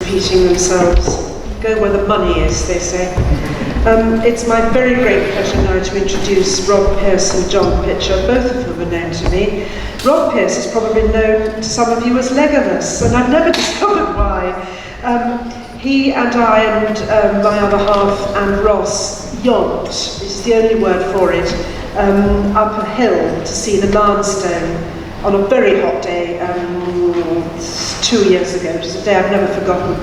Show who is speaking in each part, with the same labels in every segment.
Speaker 1: repeating themselves. Go where the money is, they say. It's my very great pleasure now to introduce Rob Pearce and John Pitcher, both of whom are known to me. Rob Pearce is probably known to some of you as Legolas, and I've never discovered why. He and I and my other half and Ross yonked, is the only word for it, up a hill to see the Marnstone on a very hot day 2 years ago, which is a day I've never forgotten.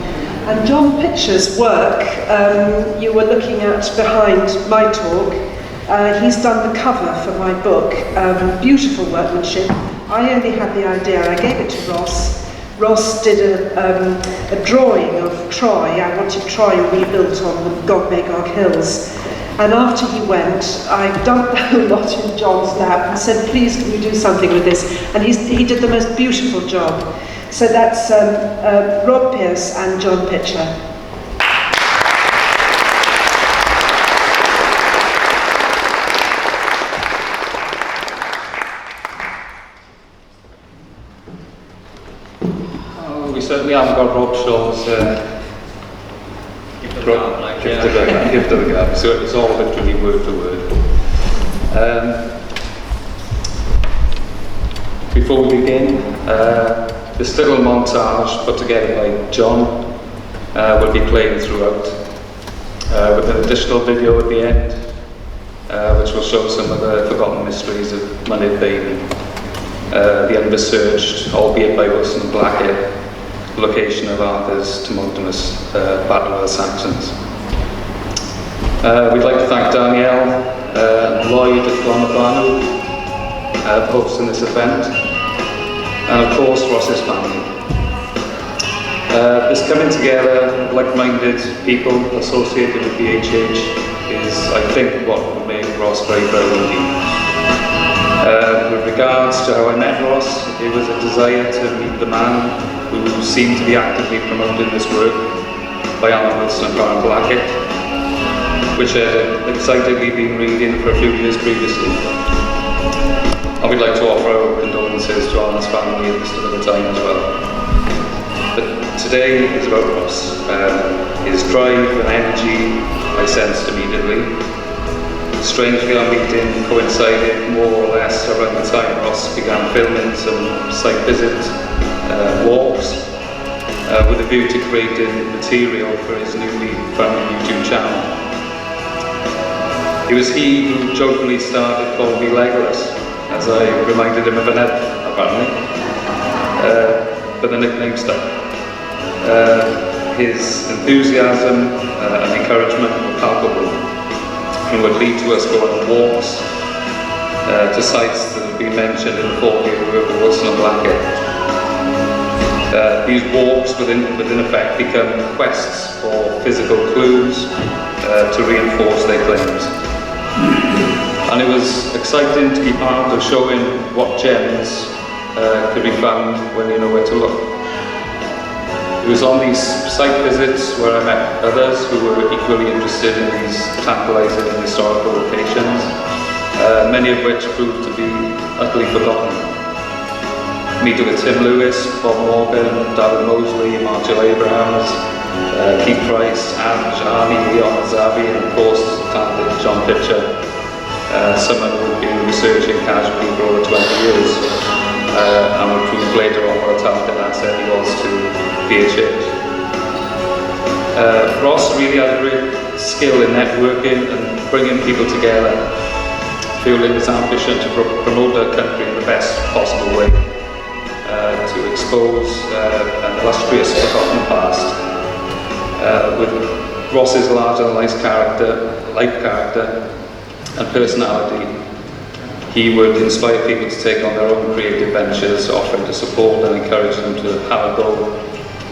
Speaker 1: And John Pitcher's work, you were looking at behind my talk. He's done the cover for my book, beautiful workmanship. I only had the idea, I gave it to Ross. Ross did a drawing of Troy. I wanted Troy rebuilt on the Gog-Magog hills. And after he went, I dumped the whole lot in John's lap and said, please can you do something with this? And he did the most beautiful job. So that's Rob Pearce and John Pitcher.
Speaker 2: We certainly haven't got Rob Shaw's gift of the gab, so it's all literally word for word. Before we begin, this little montage put together by John will be playing throughout, with an additional video at the end, which will show some of the forgotten mysteries of Mynydd Bailey, the unresearched, albeit by Wilson and Blackett, location of Arthur's tumultuous battle with the Saxons. We'd like to thank Danielle and Lloyd at Glamabanu for hosting this event, and of course Ross's family. This coming together of like-minded people associated with BHH is, I think, what would make Ross very proud indeed. With regards to how I met Ross, it was a desire to meet the man who seemed to be actively promoting this work by Alan Wilson and Brian Blackett, which I had excitedly been reading for a few years previously. And we'd like to offer our condolences to Alan's family at this particular time as well. But today is about Ross. His drive and energy I sensed immediately. Strangely, our meeting coincided more or less around the time Ross began filming some site visit walks with a view to creating material for his newly founded YouTube channel. It was he who jokingly started calling me Legolas, as I reminded him of an elf, apparently, but the nickname stuck. His enthusiasm and encouragement were palpable, and would lead to us going on walks to sites that have been mentioned in the 40th work of Wilson and Blackett. These walks would in effect become quests for physical clues to reinforce their claims. And it was exciting to be part of showing what gems could be found when you know where to look. It was on these site visits where I met others who were equally interested in these tantalizing historical locations, many of which proved to be utterly forgotten. Meeting with Tim Lewis, Bob Morgan, David Mosley, Marshall Abrahams, Keith Price, Ange, Arnie, Leon Zavi, and of course talented John Pitcher, someone who had been researching casually for over 20 years, and would prove later on what a talented asset he was to BHH. Ross really had a great skill in networking and bringing people together, fueling his ambition to promote our country in the best possible way, to expose an illustrious forgotten past. With Ross's larger-than-life character and personality, he would inspire people to take on their own creative ventures, offering to support and encourage them to have a go,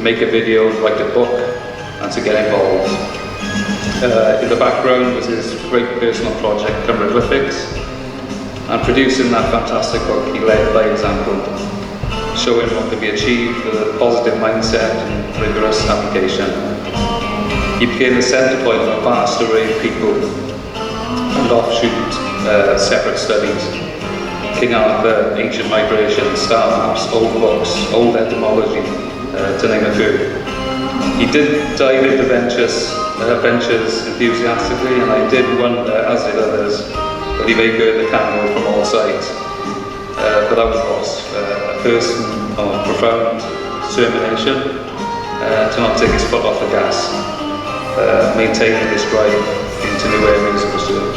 Speaker 2: make a video, write a book, and to get involved. In the background was his great personal project, Cymryglyphics, and producing that fantastic book, he led by example, showing what could be achieved with a positive mindset and rigorous application. He became the centre point of a vast array of people and offshoot separate studies. King Arthur, ancient migration, star maps, old books, old etymology, to name a few. He did dive into ventures enthusiastically, and I did wonder, as did others, that he may burn the candle from all sides. But that was Ross, a person of profound determination to not take his foot off the gas, maintaining this drive into new areas of research.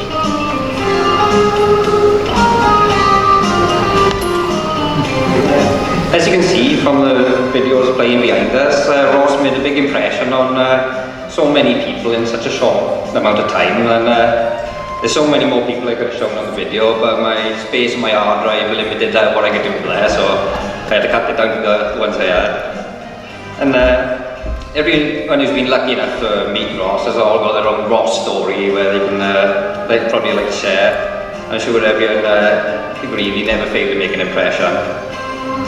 Speaker 3: As you can see from the videos playing behind us, Ross made a big impression on so many people in such a short amount of time, and there's so many more people I could have shown on the video, but my space and my hard drive limited what I could do there, so I had to cut it down to the ones I had. And everyone who's been lucky enough to meet Ross has all got their own Ross story where they can they'd probably like to share. I'm sure everyone really never failed to make an impression.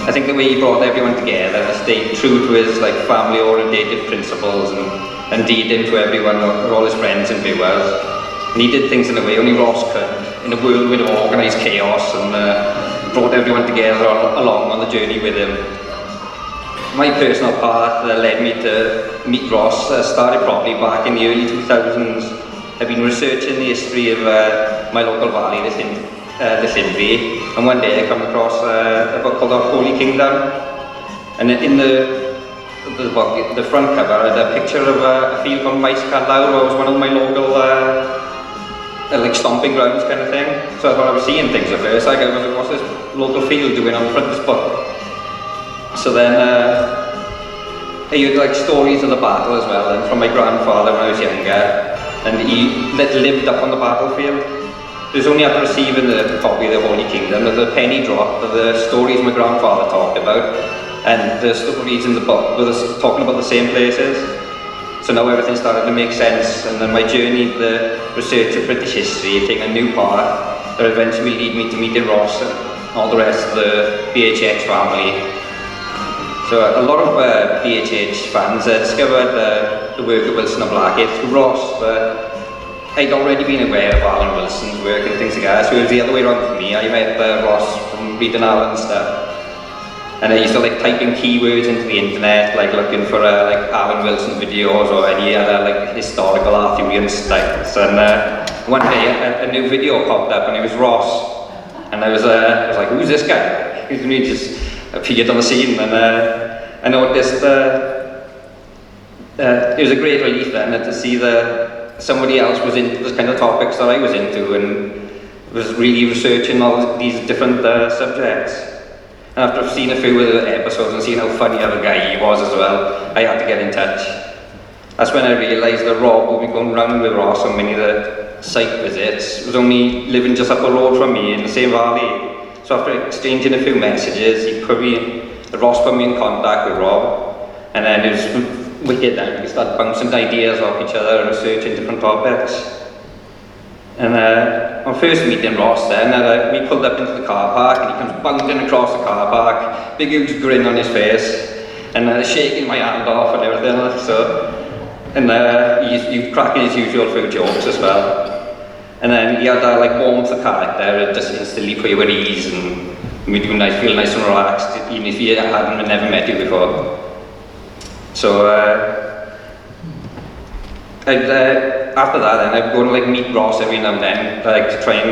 Speaker 3: I think the way he brought everyone together and stayed true to his like family-orientated principles and did into everyone, all his friends and viewers. And he did things in a way only Ross could, in a whirlwind of organised chaos, and brought everyone together along on the journey with him. My personal path led me to meet Ross started probably back in the early 2000s. I've been researching the history of my local valley, the Llinvi, and one day I come across a book called The Holy Kingdom, and in the book, the front cover had a picture of a field called Maes Cadw, where it was one of my local like stomping grounds kind of thing. So I thought I was seeing things at first. I go, what's this local field doing on the front of this book? So then I heard like stories of the battle as well, and from my grandfather when I was younger, and he lived up on the battlefield. It was only after receiving the copy of the Holy Kingdom that the penny dropped of the stories my grandfather talked about, and the stories in the book were talking about the same places. So now everything started to make sense, and then my journey, the research of British history, taking a new path that eventually lead me to meeting Ross and all the rest of the BHH family. So a lot of BHH fans discovered the work of Wilson and Blackett through Ross, but I'd already been aware of Alan Wilson's work and things like that, so it was the other way around for me. I met Ross from reading Alan's stuff, and I used to like type in keywords into the internet, like looking for like Alan Wilson videos or any other like historical Arthurian sites. And one day a new video popped up, and it was Ross, and I was like, who's this guy? He just appeared on the scene, and I noticed it was a great relief then to see somebody else was into the kind of topics that I was into and was really researching all these different subjects. And after seeing a few of the episodes and seeing how funny of a guy he was as well, I had to get in touch. That's when I realised that Rob, who had been going round with Ross on many of the site visits, was only living just up the road from me in the same valley. So after exchanging a few messages, Ross put me in contact with Rob, and then it was wicked, and we started bouncing ideas off each other and researching different topics. And on first meeting Ross then, we pulled up into the car park, and he comes bounding across the car park, big huge grin on his face, and shaking my hand off and everything. So, and he cracking his usual few jokes as well. And then he had that like warmth of character, just instantly put you at ease and made you feel nice and relaxed, even if you hadn't never met you before. So after that, then I'd go and like meet Ross every now and then, like to try and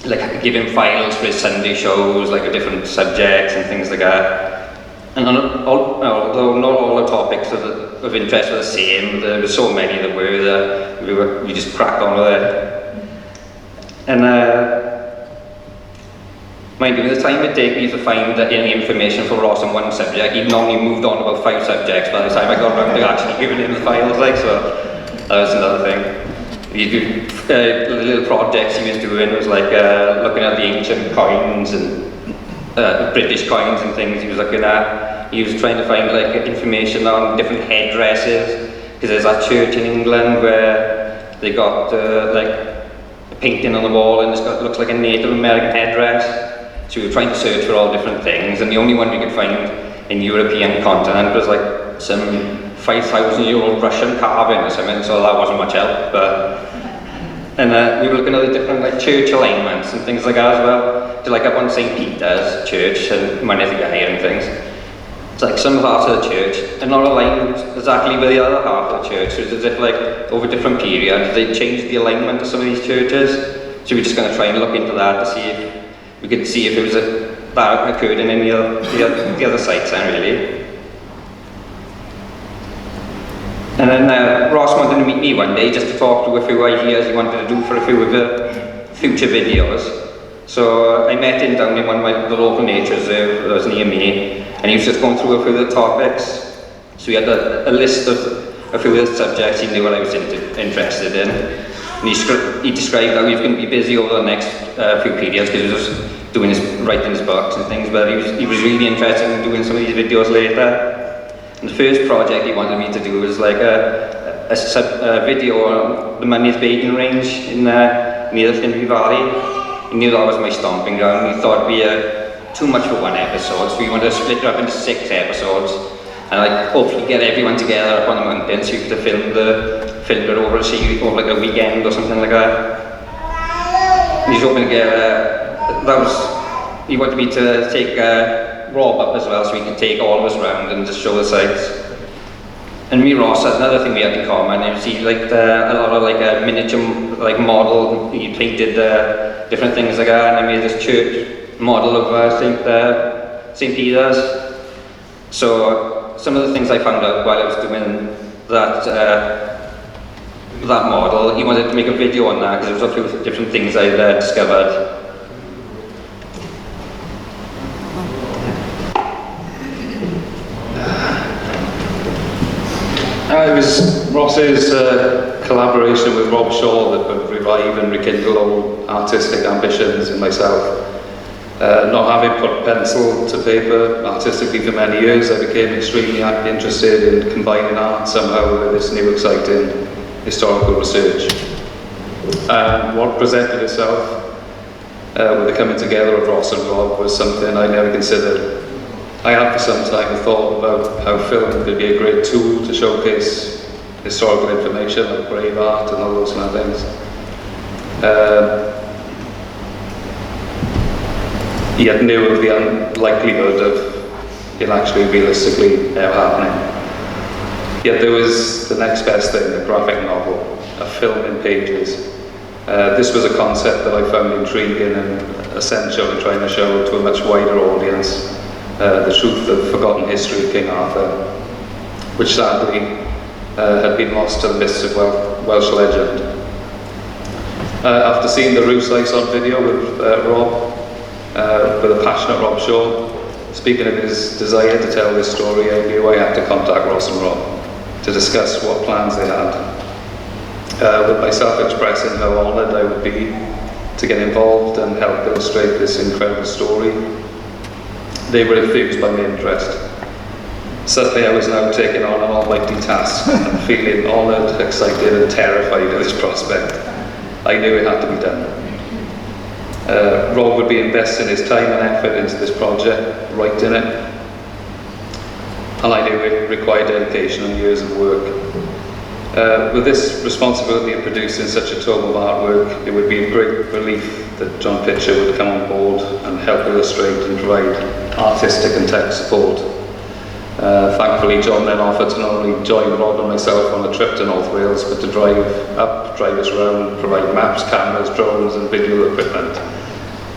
Speaker 3: like give him files for his Sunday shows, like different subjects and things like that. And although not all the topics of interest were the same, there were so many that we just cracked on with it. And mind you, the time it took me to find any information for Ross on one subject, he'd normally moved on about 5 subjects by the time I got around to actually giving him the files, like, so that was another thing. He'd do the little projects he was doing was like looking at the ancient coins and British coins and things he was looking at. He was trying to find like information on different headdresses, because there's that church in England where they got like a painting on the wall and it looks like a Native American headdress. So we were trying to search for all different things, and the only one we could find in the European continent was like some 5,000-year-old Russian carving or something, so that wasn't much help. And we were looking at the different like church alignments and things like that as well. So like up on St. Peter's Church and Mynyddig and things. It's like some half of the church are not aligned exactly with the other half of the church. It's as if like over different periods they changed the alignment of some of these churches. So we're just going to try and look into that to see if we could see if it was that occurred in any of the other sites then really. And then Ross wanted to meet me one day just to talk to a few ideas he wanted to do for a few of the future videos. So I met him down in one of the local nature reserve that was near me, and he was just going through a few of the topics. So he had a list of a few of the subjects he knew what I was interested in. And he described how he was going to be busy over the next few periods because he was just writing his books and things, but he was really interested in doing some of these videos later. And the first project he wanted me to do was like a video on the Mynydd Baden range in near the Finnby Valley. He knew that was my stomping ground. We thought it'd be too much for one episode, so we wanted to split it up into 6 episodes and like hopefully get everyone together up on the mountain so you could film it over a series or like a weekend or something like that. He's hoping to get he wanted me to take Rob up as well so we could take all of us round and just show the sites. And me and Ross, another thing we had in common is he liked a lot of like a miniature like model. He painted different things like that, and I made this church model of St. Peter's. So some of the things I found out while I was doing that model, he wanted to make a video on that because there was a few different things I discovered.
Speaker 2: It was Ross's collaboration with Rob Shaw that would revive and rekindle old artistic ambitions in myself. Not having put pencil to paper artistically for many years, I became extremely interested in combining art somehow with this new exciting historical research. What presented itself with the coming together of Ross and Rob was something I never considered. I had for some time thought about how film could be a great tool to showcase historical information like grave art and all those kind of things. Yet knew of the unlikelihood of it actually realistically ever happening. Yet there was the next best thing, a graphic novel, a film in pages. This was a concept that I found intriguing and essential in trying to show to a much wider audience the truth of forgotten history of King Arthur, which sadly had been lost to the mists of Welsh legend. After seeing the Rousseis on video with Rob, with a passionate Rob Shaw, speaking of his desire to tell this story, I knew I had to contact Ross and Rob to discuss what plans they had. With myself expressing how honoured I would be to get involved and help illustrate this incredible story, they were enthused by my interest. Suddenly I was now taking on an almighty task and feeling honoured, excited and terrified at this prospect. I knew it had to be done. Rob would be investing his time and effort into this project, writing it, and I knew it required dedication and years of work. With this responsibility of producing such a tome of artwork, it would be a great relief that John Pitcher would come on board and help illustrate and provide artistic and tech support. Thankfully, John then offered to not only join Rob and myself on a trip to North Wales, but to drive us around, provide maps, cameras, drones and video equipment.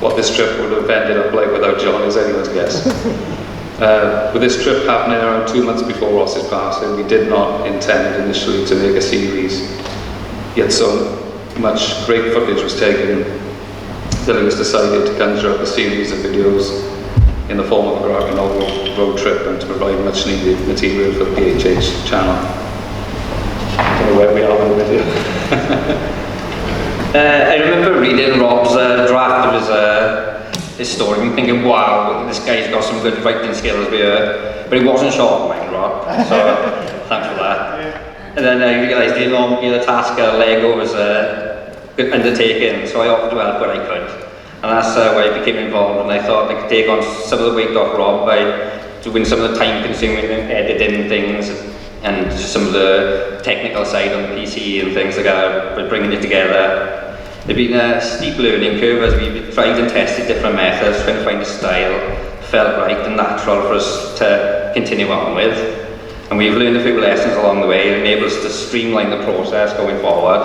Speaker 2: What this trip would have ended up like without John is anyone's guess. With this trip happening around 2 months before Ross's passing, we did not intend initially to make a series. Yet so much great footage was taken that it was decided to conjure up a series of videos in the form of a graphic novel road trip and to provide much needed material for the PHH channel. I don't know where we are in the video.
Speaker 3: I remember reading Rob's draft of his story and thinking, wow, this guy's got some good writing skills here, but he wasn't sure of mine, Rob, so thanks for that. And then I realised the enormity of the task at Lego was a good undertaking, so I offered to help what I could. And that's why I became involved, and I thought I could take on some of the weight off Rob by doing some of the time-consuming editing things and some of the technical side on the PC and things like that, by bringing it together. There's been a steep learning curve as we tried and tested different methods, trying to find a style that felt right and natural for us to continue on with. And we've learned a few lessons along the way that enable us to streamline the process going forward.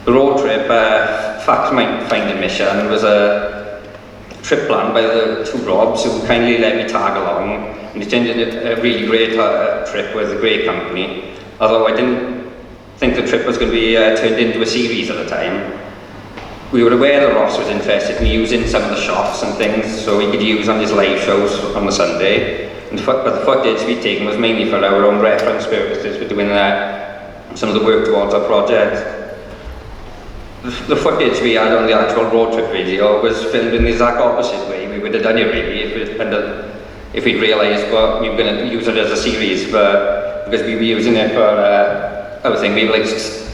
Speaker 3: The road trip, fact-finding mission, was a trip planned by the two Robs who kindly let me tag along, and it turned into a really great trip with a great company. Although I didn't think the trip was going to be turned into a series at the time. We were aware that Ross was interested in using some of the shots and things so he could use on his live shows on the Sunday. But the footage we'd taken was mainly for our own reference purposes for doing some of the work towards our project. The footage we had on the actual road trip video was filmed in the exact opposite way we would have done it really if we'd realised we were going to use it as a series, but because we were using it for other thing, we were like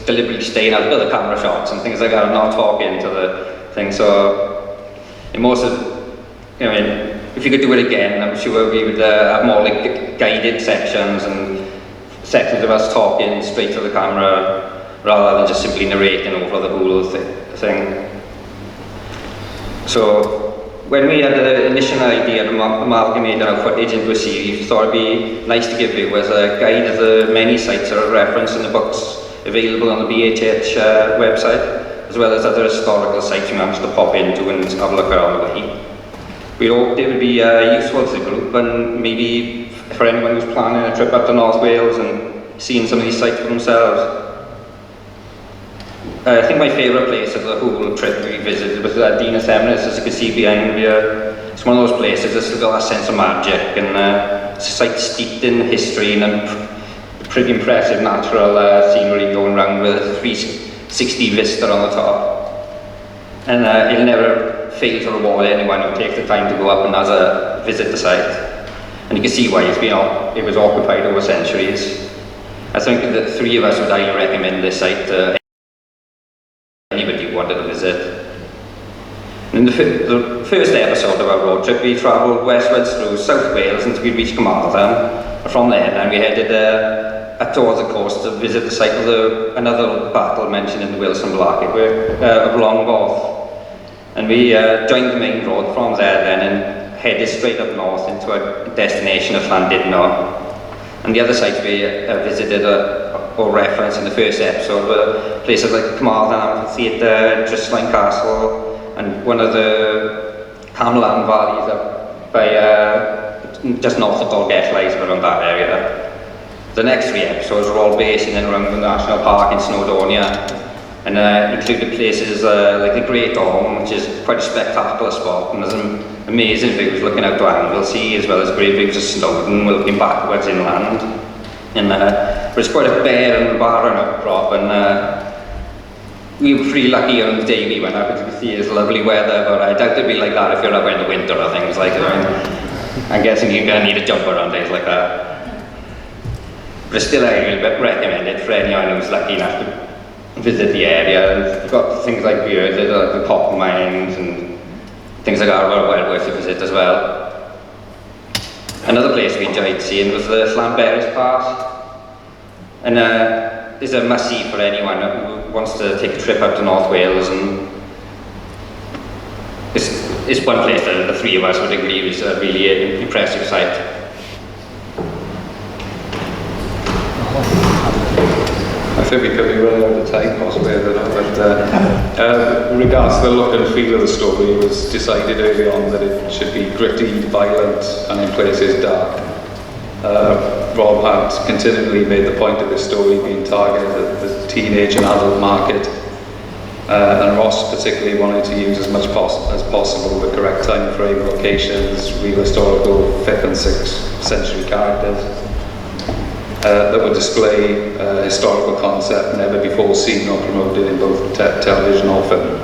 Speaker 3: deliberately staying out of the camera shots and things like that and not talking to the thing. So in most of, if you could do it again, I'm sure we would have more like guided sections and sections of us talking straight to the camera rather than just simply narrating over the whole thing. So when we had the initial idea of amalgamating our footage into a series, we thought it'd be nice to give viewers a guide of the many sites that are referenced in the books available on the BHH website, as well as other historical sites we managed to pop into and have a look around the way. We hoped it would be useful to the group and maybe for anyone who's planning a trip up to North Wales and seeing some of these sites for themselves. I think my favourite place of the whole trip we visited was Dinas Emrys, as you can see behind me. It's one of those places that's got that sense of magic, and it's a site steeped in history and a pretty impressive natural scenery going around with a 360 vista on the top. And it'll never fail to reward anyone who takes the time to go up and has a visit the site. And you can see why it was occupied over centuries. I think the three of us would highly recommend this site to anybody who wanted to visit. In the first episode of our road trip, we travelled westwards through South Wales until we reached Carmarthen. From there, then we headed up towards the coast to visit the site of another battle mentioned in the Wilson Blackett of Longbourth. And we joined the main road from there then and headed straight up north into a destination of Llandudno. And the other sites we visited or referenced in the first episode were places like Carmarthen Amphitheatre, Trysline Castle, and one of the Camlan valleys up by just north of Dolgellau, around that area. The next three episodes were all based in and around the National Park in Snowdonia, and included places like the Great Orme, which is quite a spectacular spot, and there's some amazing views looking out to Anglesey, as well as great views of Snowdon looking backwards inland. And but it's quite a bare and barren outcrop, and we were pretty lucky on the day we went up, as you can see it's lovely weather, but I doubt it'd be like that if you're up in the winter or things like that. I'm guessing you're going to need a jumper on days like that. But still I will recommend it for anyone who's lucky enough to visit the area. We've got things like the copper mines and things like that are well worth a visit as well. Another place we enjoyed seeing was the Llanberis Pass, and it's a must-see for anyone who wants to take a trip up to North Wales, and it's one place that the three of us would agree is a really impressive site.
Speaker 2: I think we could be running out of time possibly, I don't know, but in regards to the look and feel of the story, it was decided early on that it should be gritty, violent, and in places dark. Rob had continually made the point of this story being targeted at the teenage and adult market, and Ross particularly wanted to use as much as possible the correct time frame, locations, real historical 5th and 6th century characters that would display a historical concept never before seen or promoted in both television or film.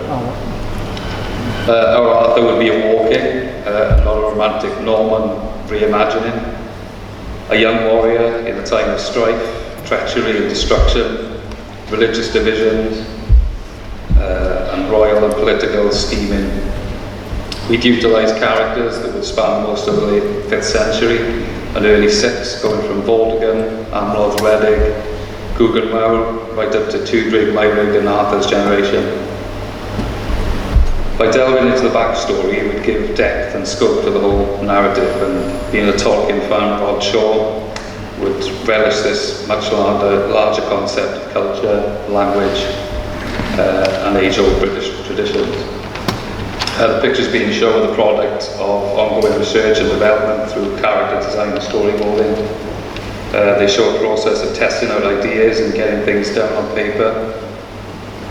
Speaker 2: Our Arthur would be a walking, not a romantic Norman reimagining. A young warrior in a time of strife, treachery and destruction, religious divisions, and royal and political scheming. We'd utilise characters that would span most of the late 5th century and early 6th, going from Vortigern, Amlwch Redig, Gwgan Mawr, right up to Tudrig, Meirig and Arthur's generation. By delving into the backstory, it would give depth and scope to the whole narrative, and being a Tolkien fan, Rod Shaw would relish this much larger concept of culture, language, and age-old British traditions. The pictures being shown are the product of ongoing research and development through character design and storyboarding. They show a process of testing out ideas and getting things down on paper,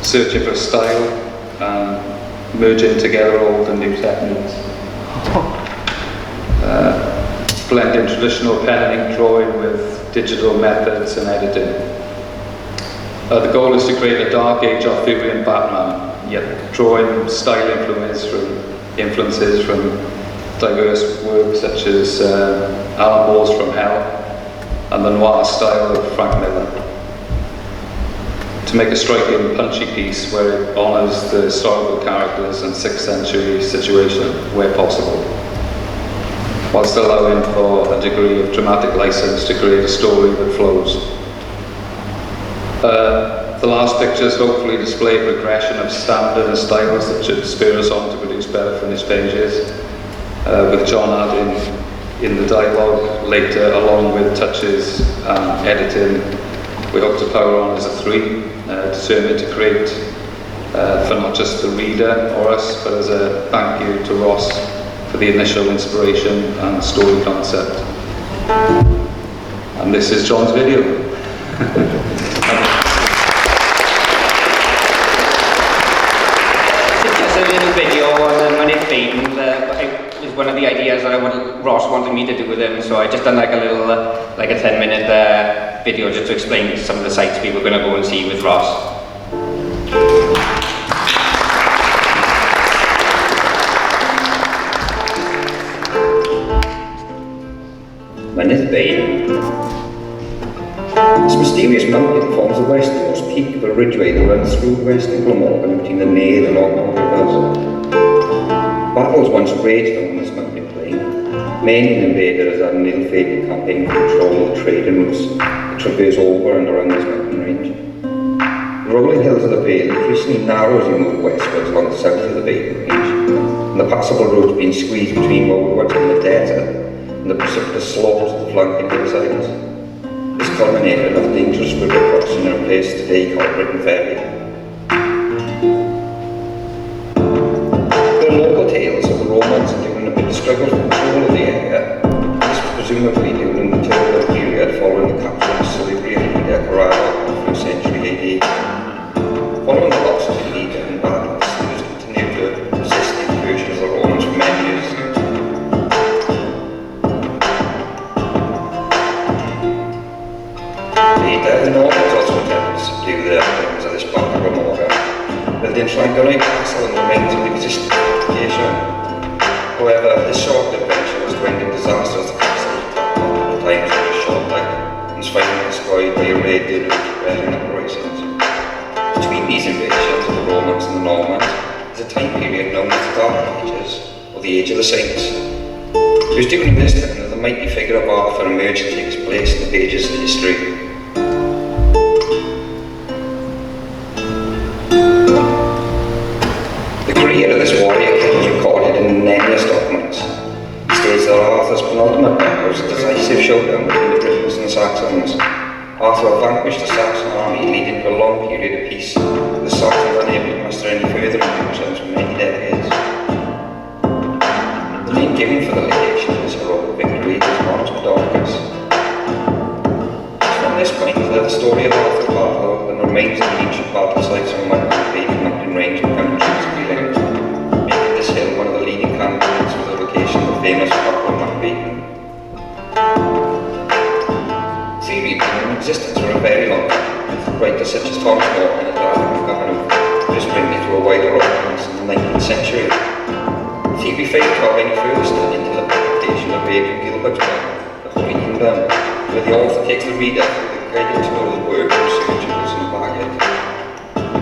Speaker 2: searching for style and merging together old and new techniques. Blending traditional pen and ink drawing with digital methods and editing. The goal is to create a dark age Arthurian Batman, yet drawing style influences from diverse works such as Alan Moore's From Hell and the noir style of Frank Miller. To make a striking, punchy piece where it honours the historical characters and 6th century situation where possible, whilst allowing for a degree of dramatic license to create a story that flows. The last pictures hopefully display a progression of standard and styles that should spur us on to produce better finished pages, with John adding in the dialogue later, along with touches and editing. We hope to power on as a 3, determined to create for not just the reader or us, but as a thank you to Ross for the initial inspiration and story concept. And this is John's video.
Speaker 3: Just a little video on Mynydd Bean. Is one of the ideas that Ross wanted me to do with him, so I just done like a little, like a 10-minute video just to explain some of the sites we were going to go and see with Ross.
Speaker 4: Mynydd Bean. This mysterious mountain forms the westernmost peak of a ridgeway that runs through western Glamorgan between the Nedd and Ogmore rivers. Battles once raged on this mountain plain. Many an invader has had an ill-fated campaign to control the trading routes that traverse over and around this mountain range. The rolling hills of the vale increasingly narrow as you move westwards along the south of the vale range, and the passable roads being squeezed between moorwoods and the desert and the precipitous slopes of the flanking hillsides. This culminated in a dangerous river crossing in a place today called Britainshiddenhistory. There are local tales of the Romans during a bit of struggle for control of the area. This was presumably during the turbulent period following the capture of Celebrian leader Carrara in the 1st century AD. Following the loss of the leader in battles, the Jews continued to resist the incursion of the Romans for many years. The Normans also attempted to subdue the victims of this part of Glamorgan, building Llangollen Castle and the remains of the existing fortification. However, this short adventure was to end in disaster as the castle was times for a short life and was finally destroyed by a raid due to rebellion operations. Between these invasions of the Romans and the Normans is a time period known as the Dark Ages, or the Age of the Saints. It was during this time that the mighty figure of Arthur emerged and takes place in the pages of history. The career of this warrior king is recorded in the Nennius documents. He states that Arthur's penultimate battle was a decisive showdown between the Britons and the Saxons. Arthur vanquished the Saxon army, leading to a long period of peace, with the Saxons unable to muster any further invasions for many decades. The name given for the location of this heroic victory is Mons Medoricus. From this point, the story of Arthur's battle and the remains of the ancient battle sites on mountain range become appealing, making this hill one of the leading candidates for the location of the famous Battle of Mountbatten. Theory had been in existence for a very long time, with writers such as Thomas More and Arthur McGavin just bringing it to a wider audience in the 19th century. Theory failed to have any further study into the publication of Adrian Gilbert's book, The Holy Kingdom, where the author takes the reader through the guided tour of the work of researchers and Baggett.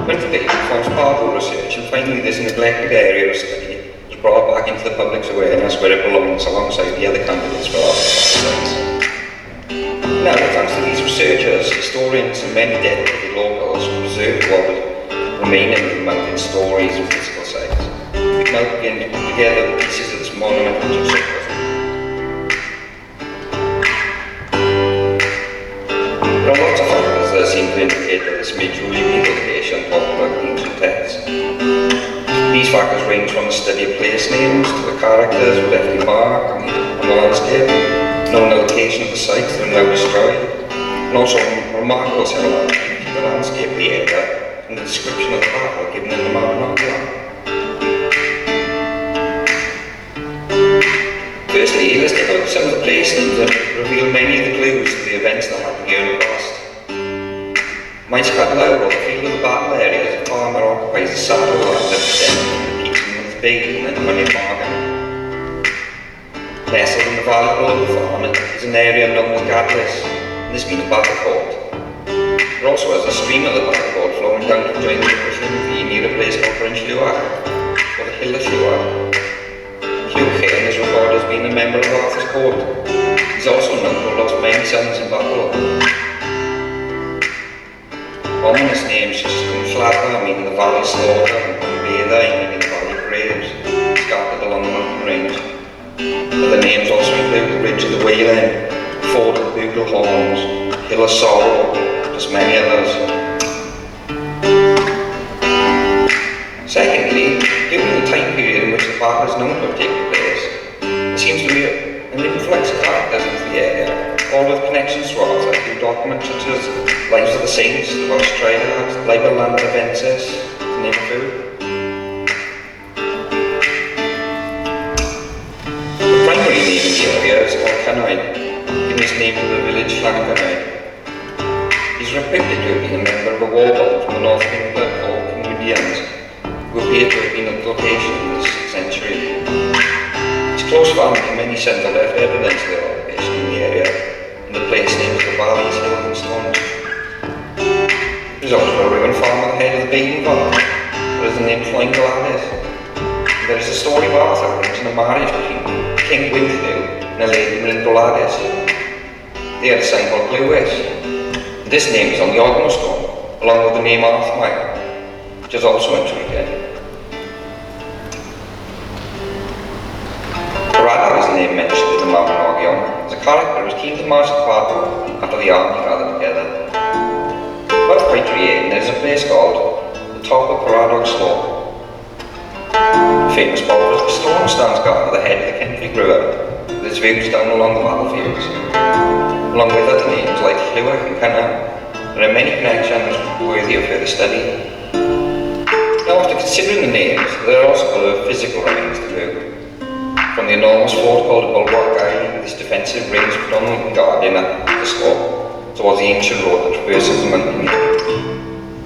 Speaker 4: When today performs powerful research, and finally this neglected area of study was brought back into the public's awareness where it belongs alongside the other candidates for artists. Now, thanks to these researchers, historians and many dedicated locals who preserved what would remain in the mountain stories and physical sites, we can now begin to put together the pieces of this monument which have suffered. There are lots of factors that seem to indicate that this may truly be the location of ancient texts. These factors range from the study of place names to the characters who left a mark on the landscape, knowing the location of the sites that are now destroyed, and also remarkable similarities between the landscape of the area and the description of the battle given in the Mabinogion. Firstly, let's take a look at some of the place names that reveal many of the clues to the events that happened here in the past. CADW, or the field of the battle area, is a farm that occupies the saddle land that extends from the peaks of Baden and Windfarm. Nestled in the valley below the farm is an area known as Gadlis, and this means battle court. There also is a stream of the battle court flowing down to join the English Ravine near a place called Britainshiddenhistory, or the Hill of Llywar. Hugh is recorded as being a member of Arthur's court. He's also known to have lost many sons in battle. Ominous names such as Cwnlladda, meaning the valley slaughter, and Cwnbedda, meaning the valley graves, scattered along the mountain range. Other names also include the Ridge of the Wailing, Ford of the Bugle Horns, Hill of Sorrow, plus many others. Secondly, during the time period in which the battle is known to have taken place, there seems to be an influx of characters into the area, all with connections to Arthur through documents such as Lives of the Saints, the Welsh Triads, Liber Landavensis, to name a few. The primary name in the area is Archaeologists, giving its name to the village Llancanau. He's reputed to have been a member of a war band from the North of England called Cymwydians, who appear to have been at the location in the 6th century. His close family and many sons have left evidence of their occupation in the area, and the place names the valleys, hills and stones. There's also a ruined farm at the head of the Baden Valley, that is the name Flying Gladys. There is a story of Arthur arranging a marriage between King Windfarm and a lady named Gladys. They had a son called Lewis. This name is on the Ogmore stone, along with the name Arthur, which is also intriguing. Craddock is the name mentioned in the Mabinogion as a character who was keen to march to battle after the army gathered together. About Criterion, there is a place called the top of Craddock Slope. The famous spot was the stone stands guard at the head of the Kenfig River, with its views down along the battlefields. Along with other names like Llywar and Cynnar, there are many connections worthy of further study. Now, after considering the names, there are also the physical remains to view. From the enormous fort called Bulwark Eye, this defensive range predominantly guarded at the slope towards the ancient road that traverses the mountain.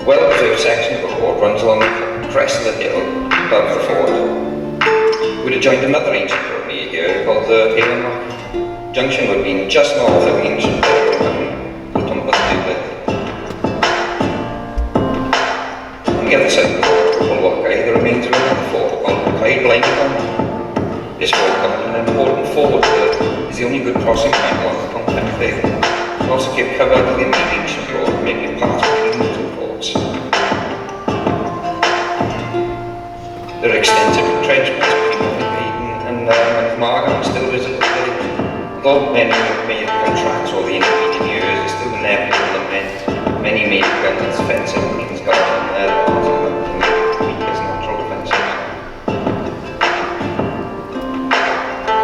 Speaker 4: A well-preserved section of the fort runs along the crest of the hill above the fort. We'd have joined another ancient road near here called the Hill Junction would have been just north of the ancient mountain, the Tumpas Dublet. On the other side of the fort, Bulwark Eye, the remains of another fort called Cae Blaenau. This fort comes an important fort that is the only good crossing point along the Conjuring. It also gave cover to the ancient road, making it pass between the two forts. There are extensive entrenchments between Baden and Margam still visible today. Although many may have become tracks over the intervening years, there's still the inevitable lament. Many may have begun as defensive King's Garden and their parts of the weak as natural defences.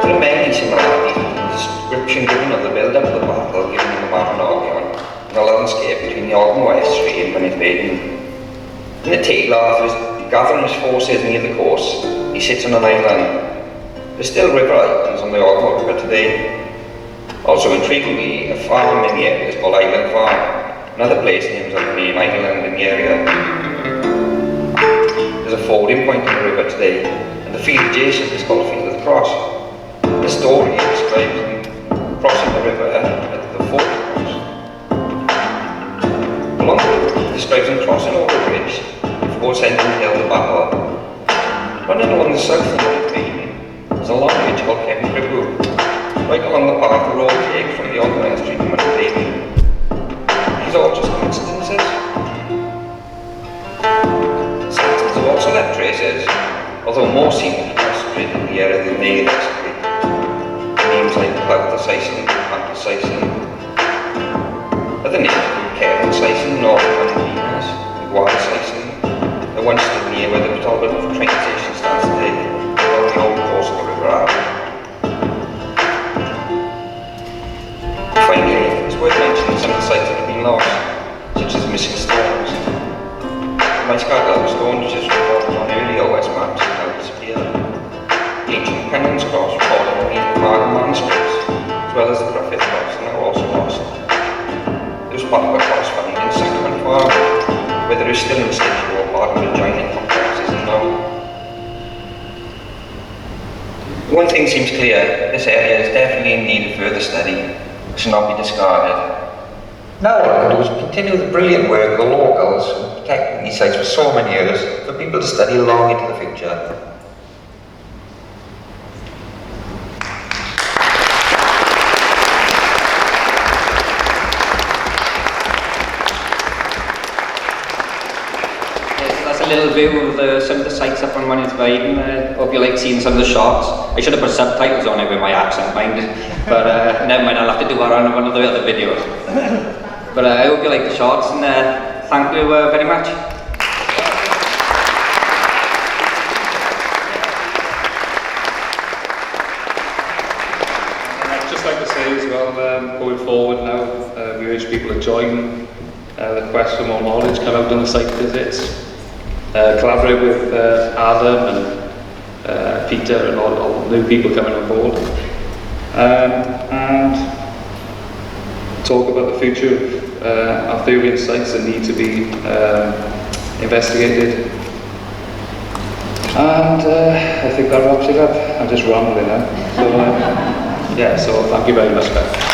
Speaker 4: There are many similarities between the description given of the build-up of the battle given in the Mabinogion and the landscape between the Ogmore estuary and Windfarm. In the tale, Arthur is gathering his forces near the coast. He sits on an island. There's still river islands on the Ogmore River today. Also intriguingly, a farm in the area is called Island Farm. Another place names on the name Island in the area. There's a fording point in the river today, and the field adjacent is called the Field of the Cross. The story describes crossing the river at the fort cross. Along the river, it describes them crossing over a bridge before sending the hill to battle. Running along the south of the Windfarm is a long ridge called Cefn Cribw, right along the path the road takes from the Ogmore Street to Windfarm. These are all just coincidences. Saxons have also left traces. although more seem to be concentrated in the area than they excavate. Names like Clouther-Saeson, Pantle-Saeson. Other names include Cavan-Saeson, Northern Venus, and Guard-Saeson. They once stood near where the Ptolemy train station stands today, along the old course of the River Arve. Finally, it's worth mentioning some of the sites that have been lost, such as missing stones. The CADW stone, which is reported on earlier West maps, has now disappeared. The ancient Pennon's cross recorded in the Margan manuscripts, as well as the Griffith cross, are now also lost. It was part of a cross found in Sacrament Farm, where there is still a residual part of the adjoining complexes unknown. One thing seems clear: this area is definitely in need of further study. It should not be discarded. Now what I can do is continue the brilliant work of the locals who have protected these sites for so many years for people to study long into the future.
Speaker 3: That's a little view of some of the sites up on Windfarm. Hope you like seeing some of the shots. I should have put subtitles on it with my accent, mind, but never mind, I'll have to do that on one of the other videos. But I hope you like the shots, and thank you very much.
Speaker 2: I'd just like to say as well, going forward now, we urge people to join the quest for more knowledge, come out on the site visits, collaborate with Adam and Peter and all the new people coming on board, and talk about the future of Arthurian sites that need to be investigated. And I think that wraps it up. I'm just rambling now. So, yeah, so thank you very much, guys.